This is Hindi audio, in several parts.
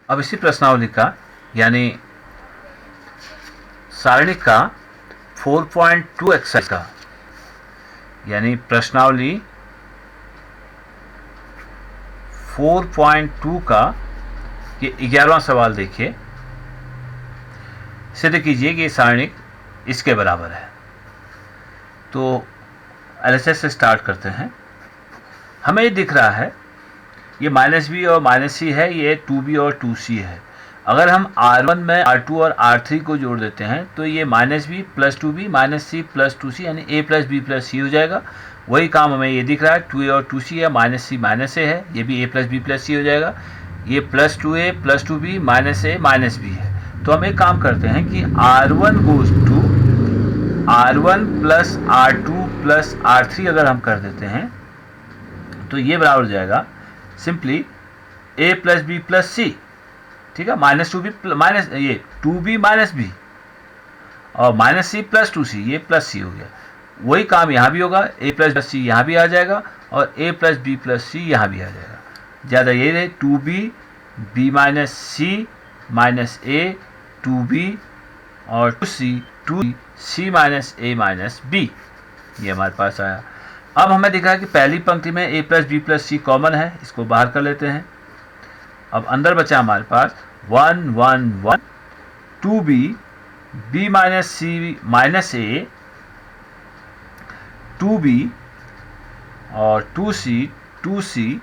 अब इसी प्रश्नावली का यानी सारणिक का 4.2 एक्सरसाइज का यानी प्रश्नावली 4.2 का ये 11वां सवाल देखिए। सिद्ध कीजिए कि सारणिक इसके बराबर है। तो एलएचएस से स्टार्ट करते हैं। हमें ये दिख रहा है ये -b और -c है, ये 2b और 2c है। अगर हम R1 में R2 और R3 को जोड़ देते हैं तो ये -b + 2b -c + 2c यानी a + b + c हो जाएगा। वही काम हमें ये दिख रहा है 2a और 2c है, -c -a है, ये भी a + b + c हो जाएगा। ये +2a + 2b -a -b है। तो हम एक काम करते हैं कि R1 goes to R1 + R2 + R3 अगर हम कर देते हैं तो ये बराबर हो जाएगा सिंपली a + b + c, ठीक है, -2b ये 2b -b और -c + 2c, ये +c हो गया। वही काम यहाँ भी होगा, a + c यहाँ भी आ जाएगा और a + b + c यहाँ भी आ जाएगा। ज़्यादा ये रहे 2b b - c -a 2b और 2c 2c -a -b, ये हमारे पास आया। अब हमें दिखा है कि पहली पंक्ति में a + b + c कॉमन है, इसको बाहर कर लेते हैं। अब अंदर बचा हमारे पास 1 1 1 2b b - c -a 2b और 2c 2c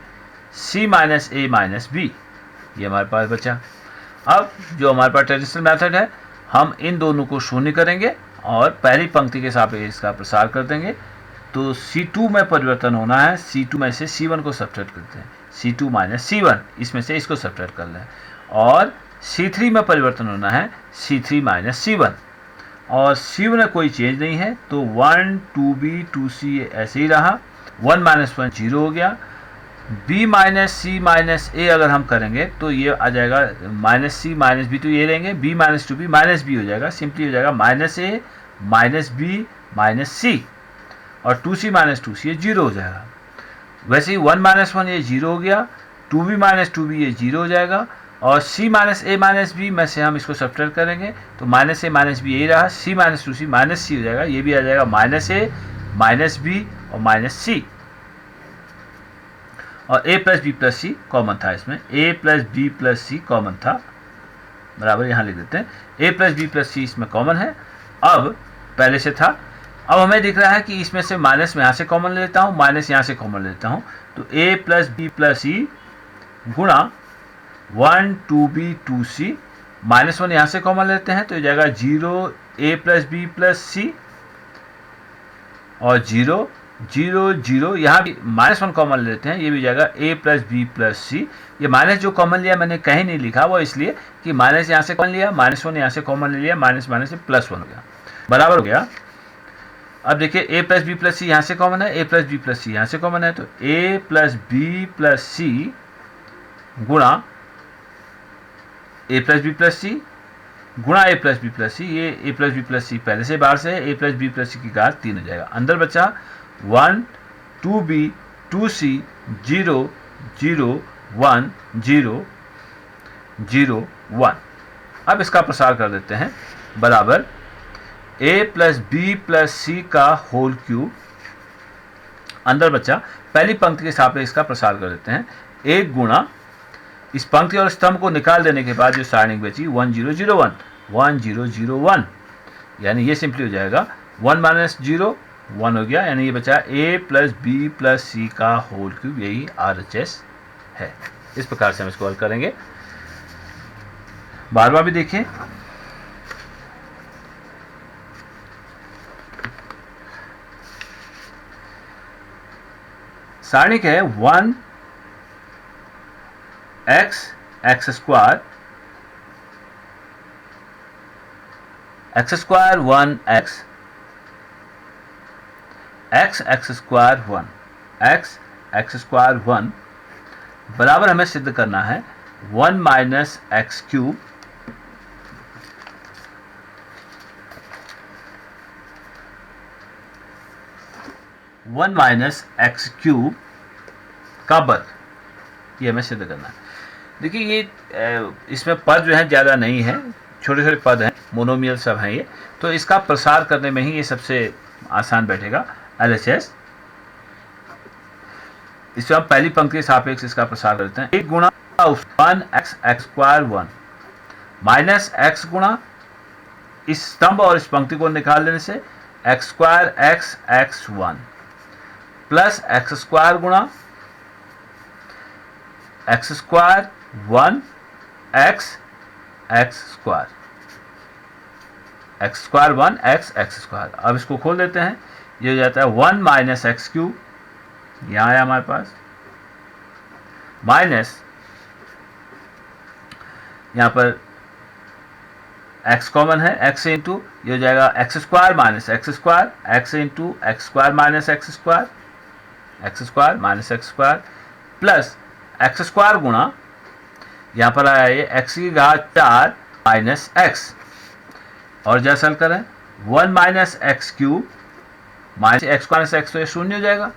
c -a -b, ये हमारे पास बचा। अब जो हमारे पास ट्रेडिशनल मेथड है, हम इन दोनों को शून्य करेंगे और पहली पंक्ति के सापेक्ष इसका प्रसार कर देंगे। तो C2 में परिवर्तन होना है, C2 में से C1 को सब्ट्रैक्ट करते हैं, C2 - C1 इसमें से इसको सब्ट्रैक्ट कर लें। और C3 में परिवर्तन होना है, C3 - C1 और C1 में कोई चेंज नहीं है तो 1 2b 2c ऐसे ही रहा। 1 - 1 0 हो गया। b - c - a अगर हम करेंगे तो ये आ जाएगा -c -b, तो ये लेंगे b - 2b -b हो जाएगा, सिंपली हो जाएगा -a -b -c और 2c - 2c ये 0 हो जाएगा। वैसे ही 1 - 1 ये 0 हो गया, 2b - 2b ये 0 हो जाएगा और c -a -b में से हम इसको सब्ट्रैक्ट करेंगे तो -a -b यही रहा, c - 2c -c हो जाएगा, ये भी आ जाएगा -a -b और -c और a + b + c कॉमन था, इसमें a + b + c कॉमन था, बराबर यहाँ लिख देते हैं। a + b + c इसमें कॉमन है, अब पहले से था। अब हमें दिख रहा है कि इसमें से माइनस में यहाँ से कॉमन ले लेता हूँ, माइनस यहाँ से कॉमन लेता हूँ, तो a + b + c गुणा 1 2b 2c -1 यहाँ से कॉमन लेते हैं तो ये जाएगा 0 a + b + c और 0 0 0 यहाँ भी -1 कॉमन लेते हैं, ये भी जाएगा a + b + c। ये माइनस जो कॉमन लिया मैंने कहीं नहीं लिखा, वो इसलिए कि माइनस यहाँ से कॉमन लिया, -1 यहाँ से कॉमन ले लिया, माइनस माइनस से +1 हो गया, बराबर हो गया। अब देखिए a + b + c यहाँ से कॉमन है, a + b + c यहाँ से कॉमन है, तो a + b + c गुणा a + b + c गुणा a + b + c, ये a + b + c पहले से बाहर से है, a + b + c की घात 3 हो जाएगा। अंदर बचा 1 2b 2c 0 0 1 0 0 1। अब इसका प्रसार कर देते हैं, बराबर a + b + c का होल क्यूब। अंदर बचा पहली पंक्ति के सापेक्ष इसका प्रसार कर देते हैं, 1 गुणा इस पंक्ति और स्तंभ को निकाल देने के बाद जो सारणी बची 1 0 0 1 1 0 0 1, यानी ये सिंपली हो जाएगा 1 - 0 1 हो गया, यानी ये बचा a + b + c का होल क्यूब, यही RHS है। इस प्रकार से हम इसको हल करेंगे। बार बार भी देखें, सारणिक है 1 x x square 1 x x x square 1 x x square 1 बराबर हमें सिद्ध करना है 1 - x क्यूब -x क्यूब का वर्ग, ये हमें सिद्ध करना है। देखिए ये इसमें पद जो है ज़्यादा नहीं है, छोटे छोटे पद हैं, मोनोमियल सब हैं ये, तो इसका प्रसार करने में ही ये सबसे आसान बैठेगा LHS। इसमें हम पहली पंक्ति के सापेक्ष इसका प्रसार करते हैं। 1 गुणा 1x x square 1 minus x गुणा इस स्तंभ और इस पंक्ति को निकाल देने से x square x x 1 plus x square गुणा x square 1 x x square x square 1 x x square. अब इसको खोल देते हैं, ये हो जाता है 1 माइनस एक्स क्यूब, यहाँ आया हमारे पास, माइनस यहाँ पर x कॉमन है, x इंटू ये हो जाएगा x square minus x square, x into x square minus x square, x square minus x square plus x square गुणा यहाँ पर आया ये x की घात 4 माइनस एक्स, और जैसा हल करें 1 minus x cube minus x minus x, तो ये शून्य हो जाएगा,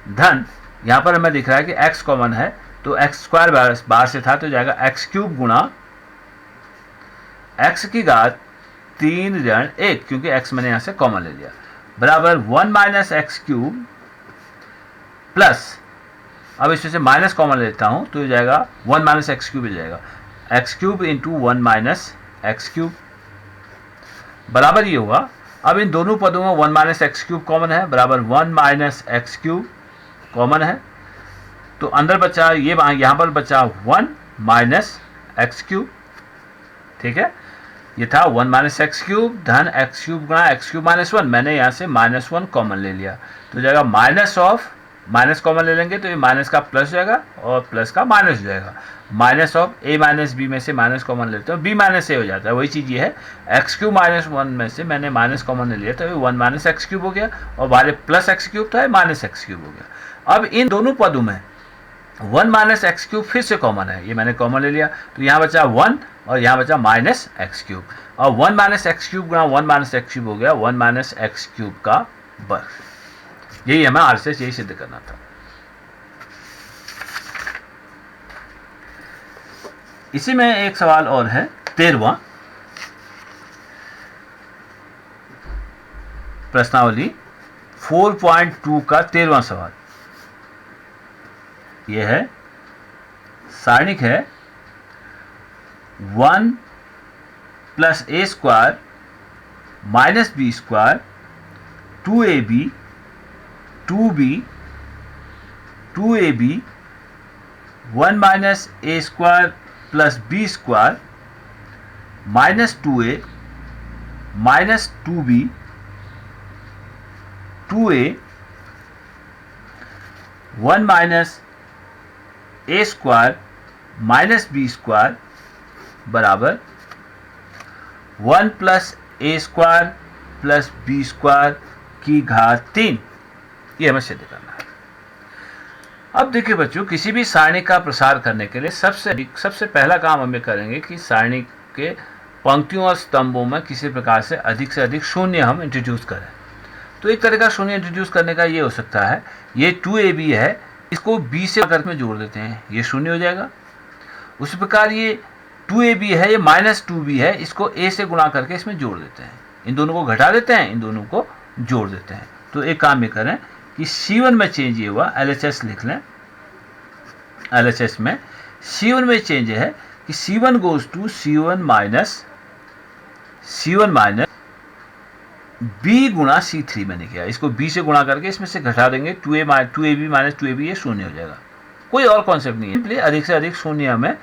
धन यहाँ पर हमें दिख रहा है कि x कॉमन है तो एक्स स्क्वायर बाहर से था तो जाएगा एक्स क्यूब गुणा x की घात 3 ऋण 1, क्योंकि x मैंने यहाँ से कॉमन ले लिया, बराबर 1 माइनस एक्स क्यूब प्लस, अब इसमें से माइनस कॉमन लेता हूँ तो हो जाएगा 1 माइनस एक्स क्यूब हो जाएगा, x cube into 1 minus x cube, बराबर ये हुआ। अब इन दोनों पदों में 1 माइनस एक्स क्यूब कॉमन है, बराबर 1 माइनस एक्स क्यूब कॉमन है, तो अंदर बचा ये, यहाँ पर बचा 1 माइनस एक्स क्यूब, ठीक है, ये था 1 माइनस एक्स क्यूब धन एक्स क्यूब गुणा एक्स क्यूब माइनस 1, मैंने यहाँ से माइनस 1 कॉमन ले लिया तो हो जाएगा माइनस ऑफ, माइनस कॉमन ले लेंगे तो ये माइनस का प्लस हो जाएगा और प्लस का माइनस हो जाएगा, minus of a minus B में से माइनस कॉमन लेते हैं बी माइनस ए हो जाता है, वही चीज़ ये है, एक्स क्यूब माइनस 1 में से मैंने माइनस कॉमन ले लिया तो ये 1 माइनस एक्स क्यूब हो गया और बाहर प्लस एक्स क्यूब था, माइनस एक्स क्यूब हो गया। अब इन दोनों पदों में 1 माइनस एक्स क्यूब फिर से कॉमन है, ये मैंने कॉमन ले लिया तो यहाँ बचा 1 और यहाँ बचा माइनस एक्स क्यूब, और 1 माइनस एक्स क्यूब गुणा 1 माइनस एक्स क्यूब हो गया 1 माइनस एक्स क्यूब का वर्ग। यही हमें RCS यही सिद्ध करना था। इसी में एक सवाल और है 13वां, प्रश्नावली 4.2 का 13वां सवाल, यह है सारणिक है 1 plus A square minus B square 2ab 2b 2ab 1 minus A square plus B square minus 2a minus 2b 2a 1 minus A square minus B square बराबर 1 plus A square plus B square की घात 3, ये हमें सिद्ध करना है। अब देखिए बच्चों, किसी भी सारणी का प्रसार करने के लिए सबसे पहला काम हमें करेंगे कि सारणी के पंक्तियों और स्तंभों में किसी प्रकार से अधिक शून्य हम इंट्रोड्यूस करें। तो एक तरह का शून्य इंट्रोड्यूस करने का ये हो सकता है, ये 2ab है, इसको b से करके में जोड़ देते हैं, ये शून्य हो जाएगा। उसी प्रकार ये 2ab है, ये माइनस 2b है, इसको a से गुणा करके इसमें जोड़ देते हैं, इन दोनों को घटा देते हैं, इन दोनों को जोड़ देते हैं। तो एक काम ये करें कि C1 में चेंज ये हुआ, LHS लिख लें, LHS में C1 में चेंज है कि C1 goes to C1 minus B गुणा C3 मैंने किया, इसको B से गुणा करके इसमें से घटा देंगे, 2ab माइनस 2ab ये शून्य हो जाएगा। कोई और कॉन्सेप्ट नहीं है, इसलिए अधिक से अधिक शून्य हमें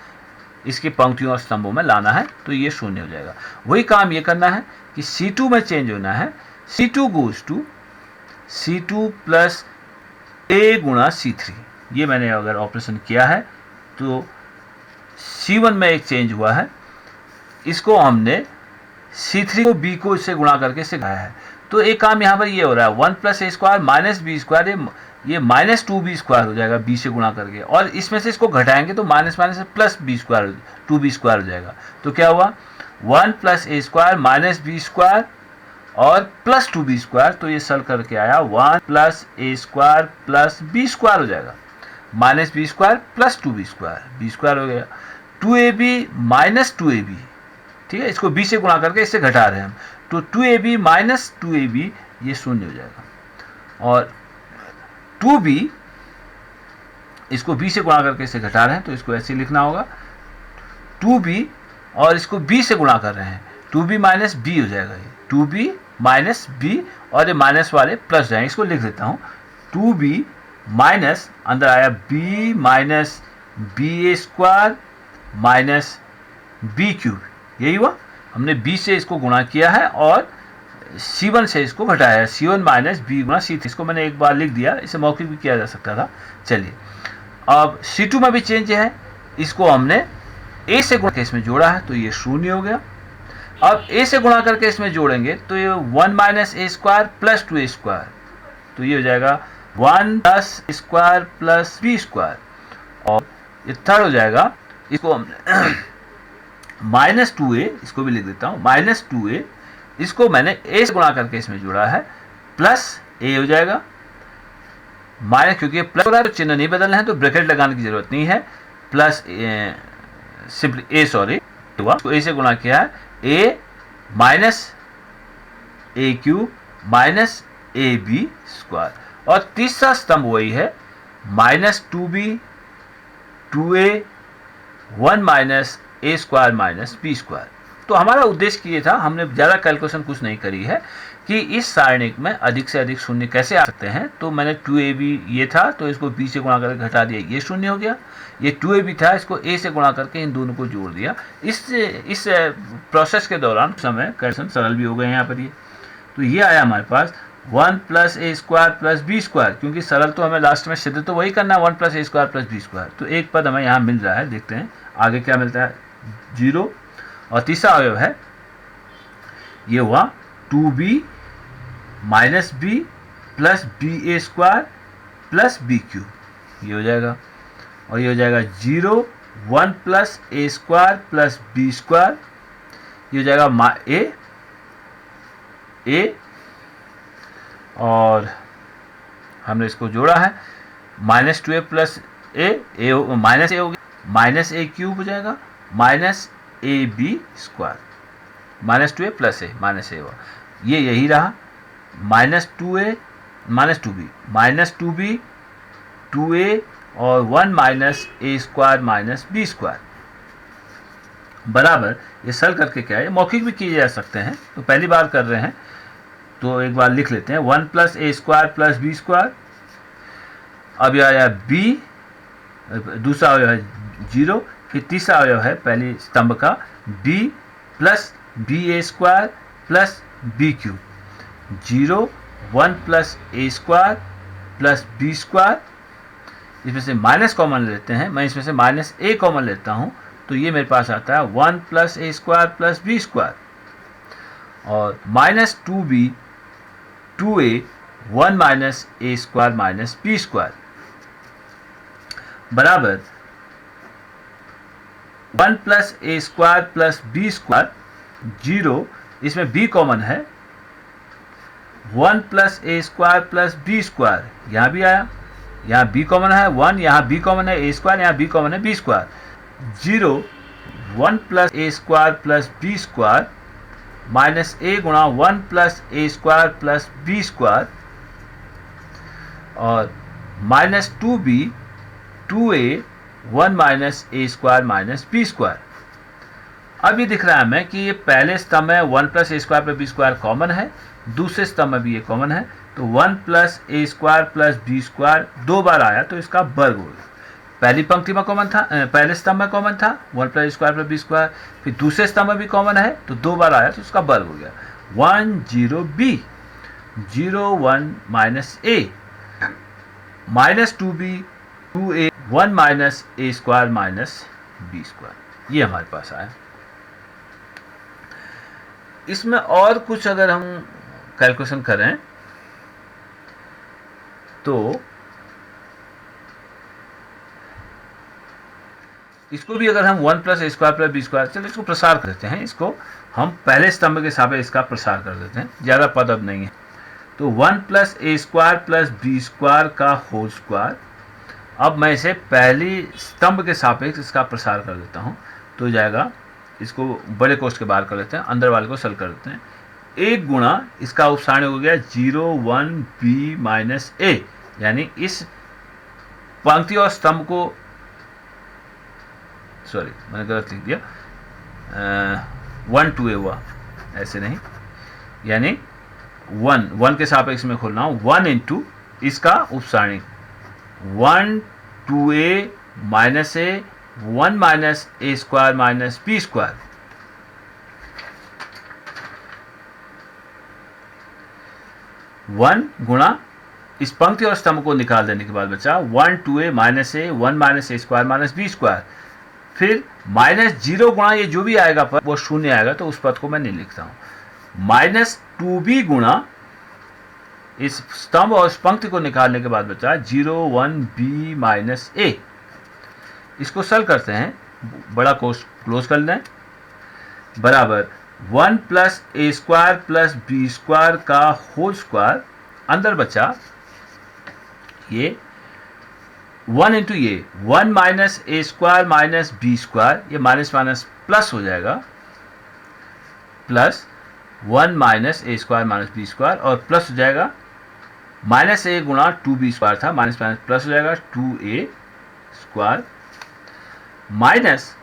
इसकी पंक्तियों और स्तंभों में लाना है, तो ये शून्य हो जाएगा। वही काम ये करना है कि C2 में चेंज होना है, C2 goes to C2 plus A गुणा C3, ये मैंने अगर ऑपरेशन किया है तो C1 में एक चेंज हुआ है, इसको हमने C3 को B को इससे गुणा करके इससे घटाया है। तो एक काम यहाँ पर ये हो रहा है 1 plus A square minus B square, ये माइनस 2b स्क्वायर हो जाएगा b से गुणा करके, और इसमें से इसको घटाएंगे तो minus minus plus B square 2b square हो जाएगा। तो क्या हुआ 1 plus A square minus B square और प्लस 2b स्क्वायर, तो ये सल करके आया 1 plus A square plus B square हो जाएगा, minus B square plus 2b square, B square हो गया। 2ab माइनस 2ab, ठीक है, इसको b से गुणा करके इससे घटा रहे हैं हम, तो 2ab माइनस 2ab ये शून्य हो जाएगा, और 2b इसको b से गुणा करके इससे घटा रहे हैं तो इसको ऐसे लिखना होगा 2b, और इसको b से गुणा कर रहे हैं 2b माइनस b हो जाएगा, ये 2b माइनस b, और ये माइनस वाले प्लस जाएंगे, इसको लिख देता हूँ 2b माइनस अंदर आया b minus B square minus B cube, यही हुआ, हमने b से इसको गुणा किया है और c1 से इसको घटाया है, c1 माइनस बी गुणा c3, इसको मैंने एक बार लिख दिया, इसे मौखिक भी किया जा सकता था। चलिए अब c2 में भी चेंज है, इसको हमने a से गुणा करके इसमें जोड़ा है तो ये शून्य हो गया, अब a से गुणा करके इसमें जोड़ेंगे तो ये 1 minus A square plus 2 square, तो ये हो जाएगा 1 plus square plus B square, और ये थर्ड हो जाएगा, इसको हमने माइनस 2a, इसको भी लिख देता हूँ माइनस 2a, इसको मैंने a से गुणा करके इसमें जोड़ा है, प्लस a हो जाएगा माइनस, क्योंकि प्लस हो रहा है तो चिन्ह नहीं बदलना है तो ब्रैकेट लगाने की जरूरत नहीं है, प्लस सिंपली a, सॉरी, तो a से गुणा किया है a minus A cube minus A B square, और तीसरा स्तंभ वही है minus 2b 2a 1 minus A square minus B square. तो हमारा उद्देश्य ये था, हमने ज़्यादा कैलकुलेशन कुछ नहीं करी है कि इस सारणिक में अधिक से अधिक शून्य कैसे आ सकते हैं, तो मैंने 2ab ये था तो इसको b से गुणा करके घटा दिया, ये शून्य हो गया, ये 2ab था इसको a से गुणा करके इन दोनों को जोड़ दिया, इस प्रोसेस के दौरान समय कैलकुलेशन सरल भी हो गए यहाँ पर, ये तो ये आया हमारे पास 1 plus A square plus B square, क्योंकि सरल तो हमें लास्ट में सिद्ध तो वही करना है 1 plus A square plus B square, तो एक पद हमें यहाँ मिल रहा है, देखते हैं आगे क्या मिलता है 0, और तीसरा अवयव है ये हुआ 2b minus B plus B A square plus B cube, ये हो जाएगा, और ये हो जाएगा 0 1 plus A square plus B square, ये हो जाएगा ए, और हमने इसको जोड़ा है minus 2a plus A minus A हो गया, माइनस ए क्यूब हो जाएगा minus A B square, minus 2a plus A minus A हुआ, ये यही रहा minus 2a minus 2b minus 2b 2a और 1 minus A square minus B square बराबर, ये सरल करके क्या है, मौखिक भी किए जा सकते हैं, तो पहली बार कर रहे हैं तो एक बार लिख लेते हैं 1 plus A square plus B square, अब यह आया b, दूसरा अवयव है 0, फिर तीसरा अवयव है पहले स्तंभ का b plus B A square plus B cube, 0 1 plus A square plus B square, इसमें से माइनस कॉमन लेते हैं, मैं इसमें से माइनस ए कॉमन लेता हूँ तो ये मेरे पास आता है 1 plus A square plus B square, और minus 2b 2a 1 minus A square minus B square बराबर 1 plus A square plus B square, 0, इसमें b कॉमन है, 1 plus A square plus B square, यहाँ भी आया, यहाँ b कॉमन है 1, यहाँ b कॉमन है ए स्क्वायर, यहाँ b कॉमन है B square, 0 1 plus A square plus B square minus A गुणा 1 plus A square plus B square, और minus 2b 2a 1 minus A square minus B square. अब ये दिख रहा है हमें कि ये पहले स्तंभ में 1 plus A square plus B square common है, दूसरे स्तंभ में भी ये कॉमन है, तो 1 plus A square plus B square 2 बार आया तो इसका वर्ग हो गया, पहली पंक्ति में कॉमन था, पहले स्तंभ में कॉमन था 1 plus A square plus B square, फिर दूसरे स्तंभ में भी कॉमन है तो 2 बार आया तो इसका वर्ग हो गया 1 0 b 0 1 minus A minus 2b 2a 1 minus A square minus B square, ये हमारे पास आया। इसमें और कुछ अगर हम कैलकुलेशन करें तो इसको भी अगर हम 1 plus A square plus B square, चलो इसको प्रसार कर देते हैं, इसको हम पहले स्तंभ के सापेक्ष इसका प्रसार कर देते हैं, ज़्यादा पद अब नहीं है, तो 1 plus A square plus B square का होल स्क्वायर, अब मैं इसे पहली स्तंभ के सापेक्ष इसका प्रसार कर देता हूँ, तो हो जाएगा, इसको बड़े कोष्ठ के बाहर कर लेते हैं, अंदर वाले को सल कर देते हैं। 1 गुणा इसका उपसारणी हो गया 0 1 b माइनस a, यानी इस पंक्ति और स्तंभ को, सॉरी मैंने गलत लिख दिया, 1 2a हुआ, ऐसे नहीं, यानी 1 के सापेक्ष में खोलना हूँ, 1 इंटू इसका उपसारणी 1 2a minus a 1 minus a square minus b square, 1 गुणा इस पंक्ति और स्तंभ को निकाल देने के बाद बचा 1 2a minus a 1 minus a square minus b square, फिर माइनस 0 गुणा ये जो भी आएगा पद वो शून्य आएगा, तो उस पद को मैं नहीं लिखता हूं। माइनस 2b गुणा इस स्तंभ और इस पंक्ति को निकालने के बाद बचा 0 1 b माइनस a, इसको सल करते हैं, बड़ा कोष्ठ क्लोज कर लें, बराबर 1 plus a square plus b square का होल स्क्वायर, अंदर बचा ये 1 इंटू ये 1 minus a square minus b square, ये माइनस माइनस प्लस हो जाएगा, plus 1 minus a square minus b square, और प्लस हो जाएगा माइनस a गुणा 2b स्क्वायर था, माइनस माइनस प्लस हो जाएगा 2a स्क्वायर, माइनस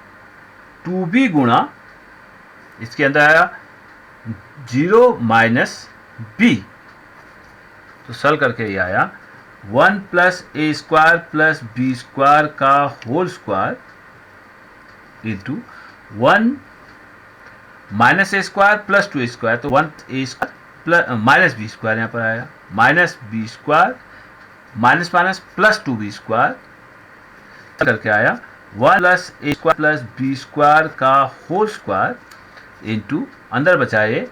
2b गुणा इसके अंदर आया 0 माइनस b, तो सल करके ये आया 1 plus a square plus b square का whole square into 1 minus a square plus 2a square, तो 1 a square plus minus b square यहाँ पर आया, minus b square minus minus plus 2b square करके आया 1 plus a square plus b square का होल स्क्वायर इंटू अंदर बचाए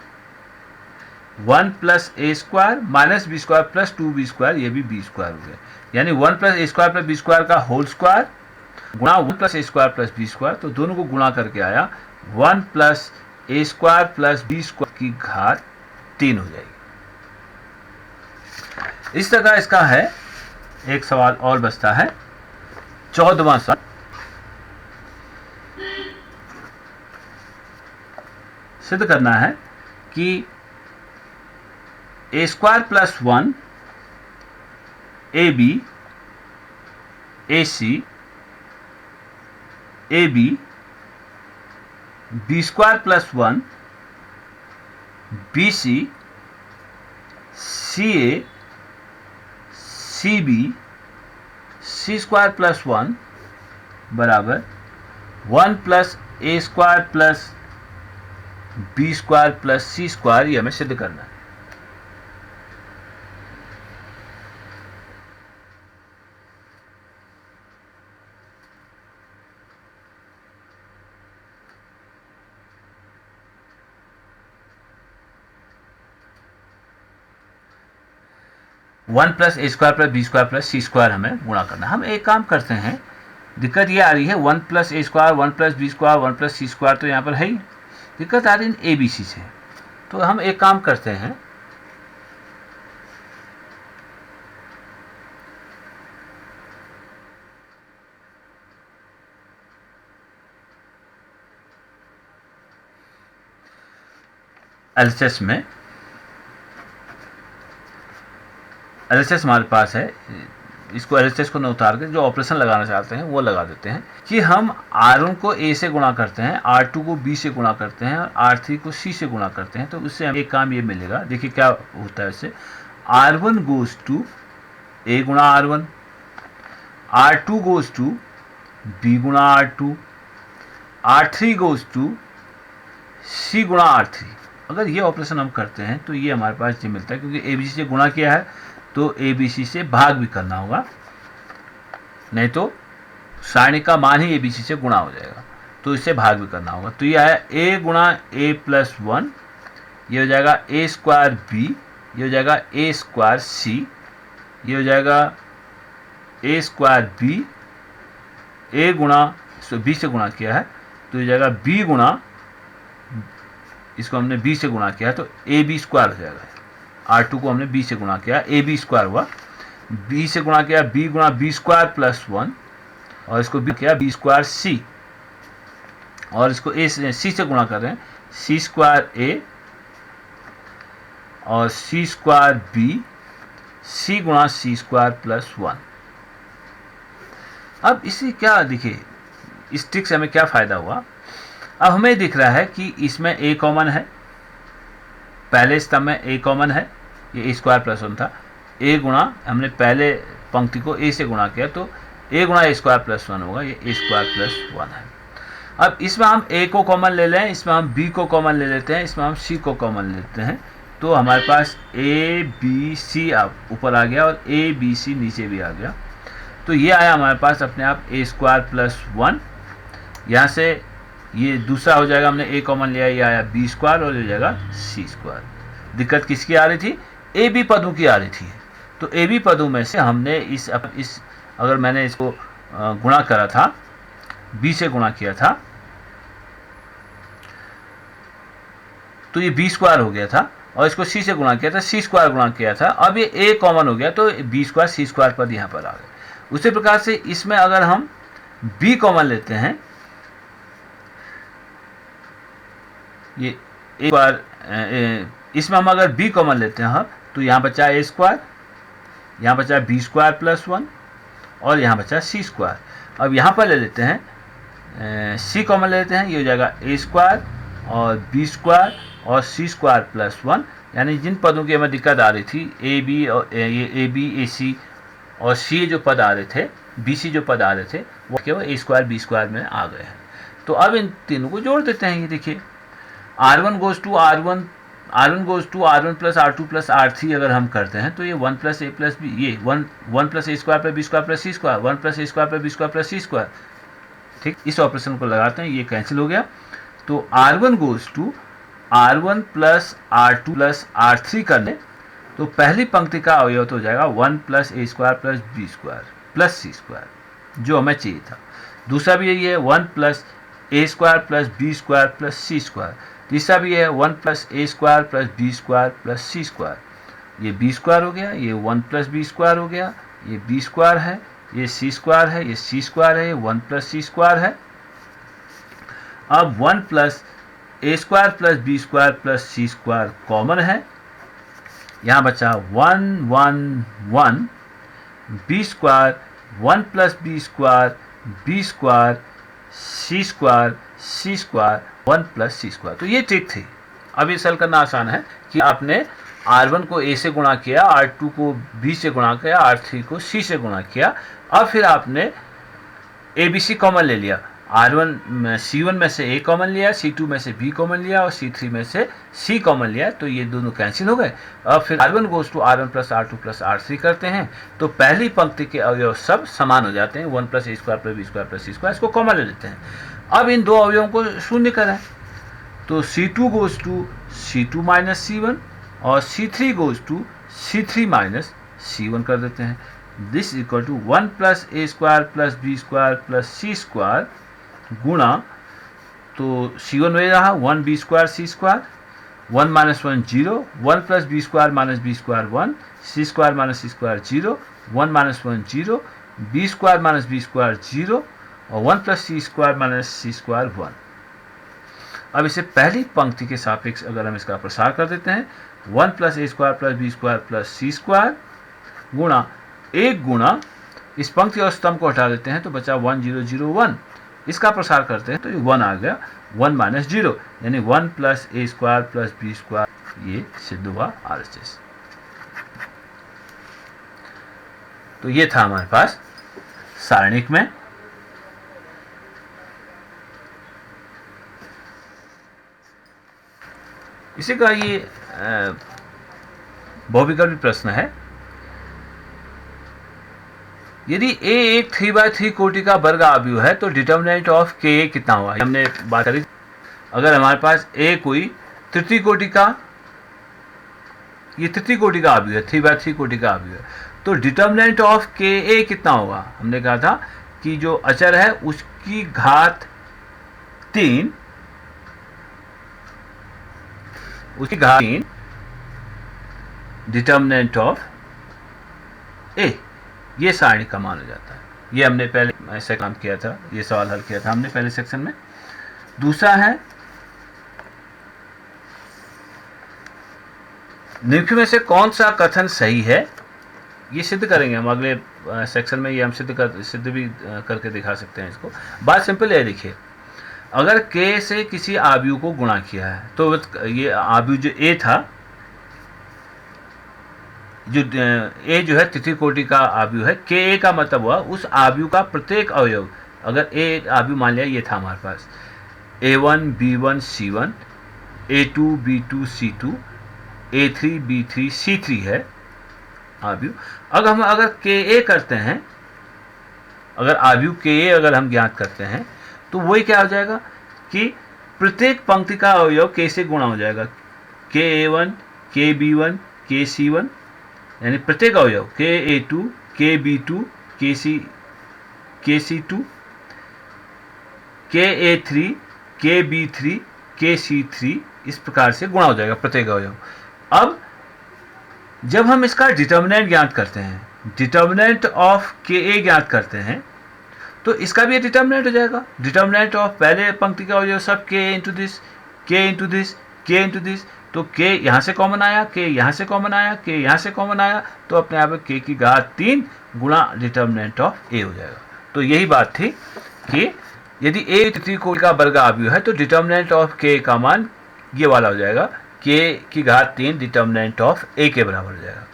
1 plus a square minus b square plus 2b square, ये भी b स्क्वायर हो गया, यानी 1 plus a square plus b square का होल स्क्वायर गुणा 1 plus a square plus b square, तो दोनों को गुणा करके आया 1 plus a square plus b square की घात 3 हो जाएगी। इस तरह इसका है। एक सवाल और बचता है, 14वां सवाल, सिद्ध करना है कि a square plus 1 ab ac ab b square plus 1 bc ca cb c square plus 1 बराबर 1 plus a square plus b square plus c square, ये हमें सिद्ध करना है। One plus A square plus B square plus C square हमें गुणा करना है। हम एक काम करते हैं, दिक्कत ये आ रही है 1 plus A square 1 plus B square 1 plus C square, तो यहाँ पर है ही, दिक्कत आ रही है ए बी सी से। तो हम एक काम करते हैं, एलएचएस में एलएचएस हमारे पास है, इसको एलएचएस को न उतार के जो ऑपरेशन लगाना चाहते हैं वो लगा देते हैं कि हम R1 को A से गुणा करते हैं, R2 को B से गुणा करते हैं और R3 को C से गुणा करते हैं। तो उससे हमें एक काम ये मिलेगा, देखिए क्या होता है इससे, R1 गोज टू A गुणा R1, R2 goes to B गुणा R2, R3 goes to C गुणा R3। अगर ये ऑपरेशन हम करते हैं तो ये हमारे पास ये मिलता है, क्योंकि ABC से गुणा किया है तो ABC से भाग भी करना होगा, नहीं तो सारणी का मान ही ABC से गुणा हो जाएगा, तो इससे भाग भी करना होगा। तो ये आया A गुणा A प्लस 1, ये हो जाएगा A स्क्वायर B, ये हो जाएगा A स्क्वायर C, ये हो जाएगा A स्क्वायर B, A गुणा B से गुणा किया है तो ये जाएगा B गुणा, इसको हमने B से गुणा किया है तो AB स्क्वायर हो जाएगा। R2 को हमने B से गुणा किया, AB स्क्वायर हुआ, बी से गुणा किया बी गुणा बी स्क्वायर प्लस 1, और इसको बी किया बी स्क्वायर सी, और इसको ए सी से गुणा कर रहे हैं सी स्क्वायर ए और सी स्क्वायर बी, सी गुणा सी स्क्वायर प्लस 1। अब इसे क्या देखिए, इस ट्रिक से हमें क्या फ़ायदा हुआ। अब हमें दिख रहा है कि इसमें ए कॉमन है, पहले स्तंभ में ए कॉमन है, ये ए स्क्वायर प्लस 1 था। ए गुणा, हमने पहले पंक्ति को ए से गुणा किया तो ए गुणा ए स्क्वायर प्लस 1 होगा, ये ए स्क्वायर प्लस 1 है। अब इसमें हम ए को कॉमन ले लें, इसमें हम बी को कॉमन ले लेते हैं, इसमें हम सी को कॉमन ले लेते हैं, तो हमारे पास ए बी सी ऊपर आ गया और ए बी सी नीचे भी आ गया। तो ये आया हमारे पास अपने आप ए स्क्वायर प्लस 1। यहाँ से ये दूसरा हो जाएगा, हमने ए कॉमन लिया, ये आया बी स्क्वायर और ये जाएगा सी स्क्वायर। दिक्कत किसकी आ रही थी? ए बी पदों की आ रही थी। तो ए बी पदों में से हमने इस अगर मैंने इसको गुणा करा था, बी से गुणा किया था, तो ये बी स्क्वायर हो गया था, और इसको सी से गुणा किया था, सी स्क्वायर गुणा किया था। अब ये ए कॉमन हो गया तो बी स्क्वायर सी स्क्वायर पद यहाँ पर आ गए। उसी प्रकार से इसमें अगर हम b कॉमन लेते हैं, ये एक बार इसमें हम अगर b कॉमन लेते हैं तो यहाँ बचा a स्क्वायर, यहाँ बचा b स्क्वायर प्लस 1 और यहाँ बचा c स्क्वायर। अब यहाँ पर ले लेते हैं c कॉमन ले लेते हैं, ये हो जाएगा a स्क्वायर और b स्क्वायर और c स्क्वायर प्लस 1। यानी जिन पदों की हमें दिक्कत आ रही थी, ए बी और ये ए बी ए सी और सी जो पद आ रहे थे, बी सी जो पद आ रहे थे, वो केवल ए स्क्वायर बी स्क्वायर में आ गए हैं। तो अब इन तीनों को जोड़ देते हैं। ये देखिए R1 goes to R1, R1 goes to R1 plus R2 plus R3 अगर हम करते हैं तो ये 1 प्लस ए प्लस बी, ये 1 plus A square plus B square plus C square, 1 plus A square plus B square plus C square. ठीक, इस ऑपरेशन को लगाते हैं, ये कैंसिल हो गया। तो R1 goes to R1 plus R2 plus R3 करने, तो पहली पंक्ति का अवयव तो हो जाएगा 1 plus A square plus B square plus C square, जो हमें चाहिए था। दूसरा भी यही है 1 plus A square plus B square plus C square. तीसरा भी है 1 plus A square plus B square plus C square. ये बी स्क्वायर हो गया, ये 1 प्लस बी स्क्वायर हो गया, ये बी स्क्वायर है, ये सी स्क्वायर है, ये सी स्क्वायर है, ये 1 प्लस सी स्क्वायर है। अब 1 plus A square plus B square plus C square common है, यहाँ बचा 1 1 1 B square 1 plus B square B square C square C square 1 plus C square. तो ये ट्रिक थी। अब ये हल करना आसान है कि आपने R1 को A से गुणा किया, R2 को B से गुणा किया, R3 को C से गुणा किया। अब फिर आपने ABC कॉमन ले लिया, R1 C1 में से A कॉमन लिया, C2 में से B कॉमन लिया और C3 में से C कॉमन लिया, तो ये दोनों कैंसिल हो गए। अब फिर R1 goes to R1 plus R2 plus R3 करते हैं, तो पहली पंक्ति के अवयव सब समान हो जाते हैं, 1 plus A square plus B square plus C square, इसको कॉमन ले लेते हैं। अब इन दो अवयवों को शून्य करें, तो C2 goes to C2 minus C1 और C3 goes to C3 minus C1 कर देते हैं। This equal to 1 plus A square plus B square plus C square गुणा, तो C1 में रहा 1 B square C square, 1 minus 1 0, 1 plus B square minus B square 1, C square minus C square 0, 1 minus 1 0, B square minus B square 0 और 1 plus C square minus C square 1। अब इसे पहली पंक्ति के सापेक्ष अगर हम इसका प्रसार कर देते हैं, 1 plus A square plus B square plus C square गुणा एक गुणा इस पंक्ति और स्तंभ को हटा देते हैं तो बचा 1 0 0 1। इसका प्रसार करते हैं तो ये 1 आ गया, 1 माइनस 0 यानी 1 plus A square plus B square, ये सिद्ध हुआ RHS। तो ये था हमारे पास सारणिक में। इसी का ये बहुविकल्पी प्रश्न है, यदि A एक 3/3 कोटि का वर्ग आव्यूह है तो डिटर्मिनेंट ऑफ K कितना हुआ। हमने बात करी, अगर हमारे पास A कोई तृतीय कोटि का, ये तृतीय कोटि का आव्यूह है, 3/3 कोटि का आव्यूह है, तो डिटर्मिनेंट ऑफ Ka कितना होगा। हमने कहा था कि जो अचर है उसकी घात 3, उसकी घात 3 डिटर्मिनेंट ऑफ ए, ये सारणी का मान हो जाता है। ये हमने पहले ऐसे काम किया था, ये सवाल हल किया था हमने पहले सेक्शन में। दूसरा है निम्न में से कौन सा कथन सही है, ये सिद्ध करेंगे हम अगले सेक्शन में। ये हम सिद्ध भी करके दिखा सकते हैं इसको। बात सिंपल है, देखिए अगर k से किसी आव्यूह को गुणा किया है तो ये आव्यूह जो a था, जो a जो है तृतीय कोटि का आव्यूह है, ka का मतलब हुआ उस आव्यूह का प्रत्येक अवयव। अगर a आव्यूह मान लिया ये था हमारे पास a1 b1 c1, a2 b2 c2, a3 b3 c3 है आव्यूह। अगर हम ka करते हैं, अगर आव्यूह ka अगर हम ज्ञात करते हैं तो वही क्या हो जाएगा कि प्रत्येक पंक्ति का अवयव k से गुणा हो जाएगा। ka1 kb1 kc1, यानी प्रत्येक अवयव ka2 kb2 kc2, ka3 kb3 kc3, इस प्रकार से गुणा हो जाएगा प्रत्येक अवयव। अब जब हम इसका डिटर्मिनेंट ज्ञात करते हैं, डिटर्मिनेंट ऑफ ka ज्ञात करते हैं, तो इसका भी डिटर्मिनेंट हो जाएगा। डिटर्मिनेंट ऑफ पहले पंक्ति का अवयव सब k into this, k into this, k into this, तो k यहाँ से कॉमन आया, k यहाँ से कॉमन आया, k यहाँ से कॉमन आया, तो अपने आप k की घात 3 गुणा डिटर्मिनेंट ऑफ a हो जाएगा। तो यही बात थी कि यदि a तृतीय कोटि का वर्ग आव्यूह है तो डिटर्मिनेंट ऑफ k का मान ये वाला हो जाएगा, k की घात 3 डिटर्मिनेंट ऑफ a के बराबर हो जाएगा।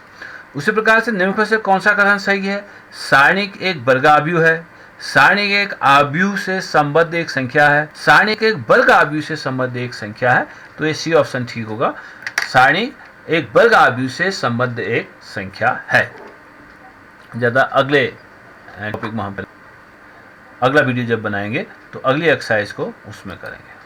उसी प्रकार से निम्न में से कौन सा कथन सही है? सारणिक एक वर्ग आव्यूह है, सारणिक एक आव्यूह से संबद्ध एक संख्या है, सारणिक एक वर्ग आव्यूह से संबद्ध एक संख्या है, तो ये सी ऑप्शन ठीक होगा। सारणिक एक वर्ग आव्यूह से संबद्ध एक संख्या है। ज़्यादा अगले टॉपिक में हम अगला वीडियो जब बनाएंगे तो अगली एक्सरसाइज को उसमें करेंगे।